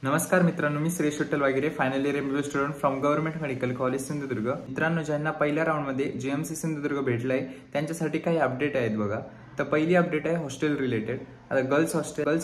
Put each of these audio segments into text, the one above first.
नमस्कार मित्रांनो, मी Shreyash Vitthal Wagire, final year MBBS student from government medical college Sindhudurg. मित्रांनो, ज्यांना पहिल्या राऊंडमध्ये जीएमसी सिंधुदुर्ग भेटलाय त्यांच्यासाठी काही अपडेट आहेत बघा। तर पहिली अपडेट आहे हॉस्टेल रिलेटेड। आता गर्ल्स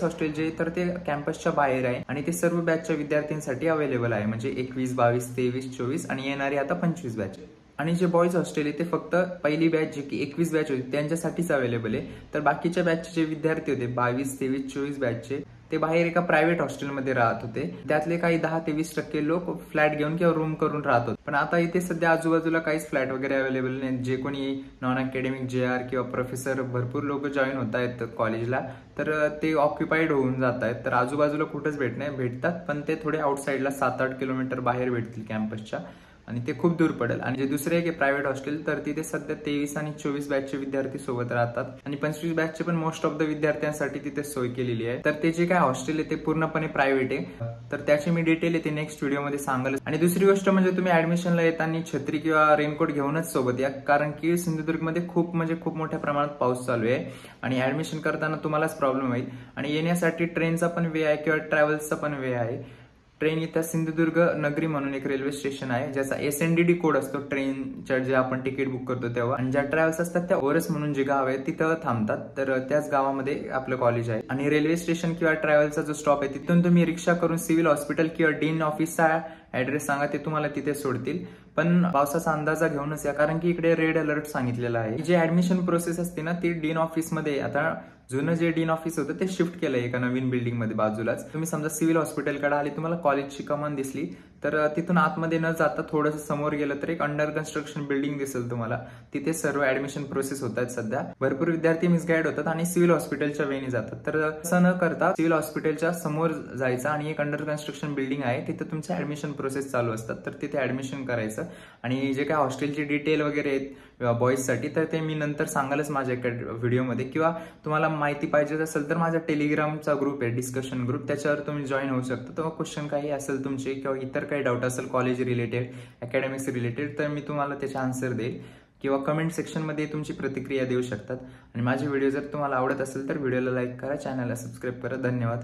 हॉस्टेल जे तर ते कॅम्पसच्या बाहेर आहे आणि ते सर्व बॅचच्या विद्यार्थ्यांसाठी अवेलेबल आहे, म्हणजे 21, 22, 23, 24 आणि येणारी आता 25 बॅच। आणि जे बॉयज हॉस्टेल आहे ते फक्त पहिली बॅच जे की 21 बॅच होती त्यांच्यासाठीच अवेलेबल आहे। तर बाकीच्या बॅचचे जे विद्यार्थी होते 22, 23, 24 बॅचचे ते बाहेर एका प्रायव्हेट हॉस्टेलमध्ये राहत होते। त्यातले काही 10 ते 20% लोक फ्लॅट घेऊन किंवा रूम करून राहत होते। पण आता इथे सध्या आजूबाजूला काहीच फ्लॅट वगैरे अवेलेबल नाही। जे कोणी नॉन अकॅडमिक JR किंवा प्रोफेसर भरपूर लोक जॉईन होत आहेत कॉलेजला, तर ते ऑक्युपाईड होऊन जात आहेत। तर आजूबाजूला कुठंच भेटतात, पण ते थोडे आउटसाईडला 7-8 किलोमीटर बाहेर भेटतील कॅम्पसच्या, आणि ते खूप दूर पडेल। आणि जे दुसरे एक प्रायव्हेट हॉस्टेल, तर तिथे सध्या 23 आणि 24 बॅचचे विद्यार्थी सोबत राहतात आणि 25 बॅचचे पण मोस्ट ऑफ द विद्यार्थ्यांसाठी तिथे सोय केलेली आहे। तर ते जे काय हॉस्टेल आहे ते पूर्णपणे प्रायव्हेट आहे। तर त्याची मी डिटेल येते नेक्स्ट व्हिडिओमध्ये सांगेल। आणि दुसरी गोष्ट म्हणजे तुम्ही ऍडमिशनला येताना छत्री किंवा रेनकोट घेऊनच सोबत या, कारण की सिंधुदुर्गमध्ये खूप मोठ्या प्रमाणात पाऊस चालू आहे आणि ऍडमिशन करताना तुम्हालाच प्रॉब्लेम होईल। आणि येण्यासाठी ट्रेनचा पण वे आहे किंवा ट्रॅव्हल्सचा पण वे आहे। ट्रेन इथं सिंधुदुर्ग नगरी म्हणून एक रेल्वे स्टेशन आहे, ज्याचा SNDD कोड असतो ट्रेनच्या, जे आपण तिकीट बुक करतो तेव्हा। आणि ज्या ट्रॅव्हल्स असतात त्या ओरस म्हणून जे गाव आहे तिथं थांबतात, तर त्याच गावामध्ये आपलं कॉलेज आहे। आणि रेल्वे स्टेशन किंवा ट्रॅव्हल्सचा जो स्टॉप आहे तिथून तुम्ही रिक्षा करून सिव्हिल हॉस्पिटल किंवा डीन ऑफिसचा ऍड्रेस सांगा, ते तुम्हाला तिथे सोडतील। पण पावसाचा अंदाजा घेऊनच या, कारण की इकडे रेड अलर्ट सांगितलेला आहे। जी ऍडमिशन प्रोसेस असते ना ती डीन ऑफिसमध्ये, आता जुनं जे डीन ऑफिस होतं ते शिफ्ट केलंय एका नवीन बिल्डिंग मध्ये बाजूलाच। तुम्ही समजा सिव्हिल हॉस्पिटलकडे आले, तुम्हाला कॉलेजची कमान दिसली, तर तिथून आतमध्ये न जाता थोडंसं समोर गेलं तर एक अंडर कन्स्ट्रक्शन बिल्डिंग दिसेल तुम्हाला, तिथे सर्व ऍडमिशन प्रोसेस होत आहेत सध्या। भरपूर विद्यार्थी मिसगाईड होतात आणि सिव्हिल हॉस्पिटलच्या वेने जातात, तर असं न करता सिव्हिल हॉस्पिटलच्या समोर जायचं आणि एक अंडर कन्स्ट्रक्शन बिल्डिंग आहे, तिथे तुमचं ऍडमिशन प्रोसेस चालू असतात, तर तिथे ऍडमिशन करायचं। आणि जे काय हॉस्टेलची डिटेल वगैरे आहेत बॉईजसाठी, तर ते मी नंतर सांगालच माझ्या व्हिडिओमध्ये, किंवा तुम्हाला माहिती पाहिजे असेल तर माझा टेलिग्रामचा ग्रुप आहे, डिस्कशन ग्रुप, त्याच्यावर तुम्ही जॉईन होऊ शकता। तेव्हा क्वेश्चन काही असेल तुमचे किंवा इतर काही डाऊट असेल कॉलेज रिलेटेड, अकॅडमिक्स रिलेटेड, तर मी तुम्हाला त्याचे आन्सर देईल, किंवा कमेंट सेक्शनमध्ये तुमची प्रतिक्रिया देऊ शकतात। आणि माझे व्हिडिओ जर तुम्हाला आवडत असेल तर व्हिडिओला लाईक करा, चॅनलला सबस्क्राईब करा। धन्यवाद।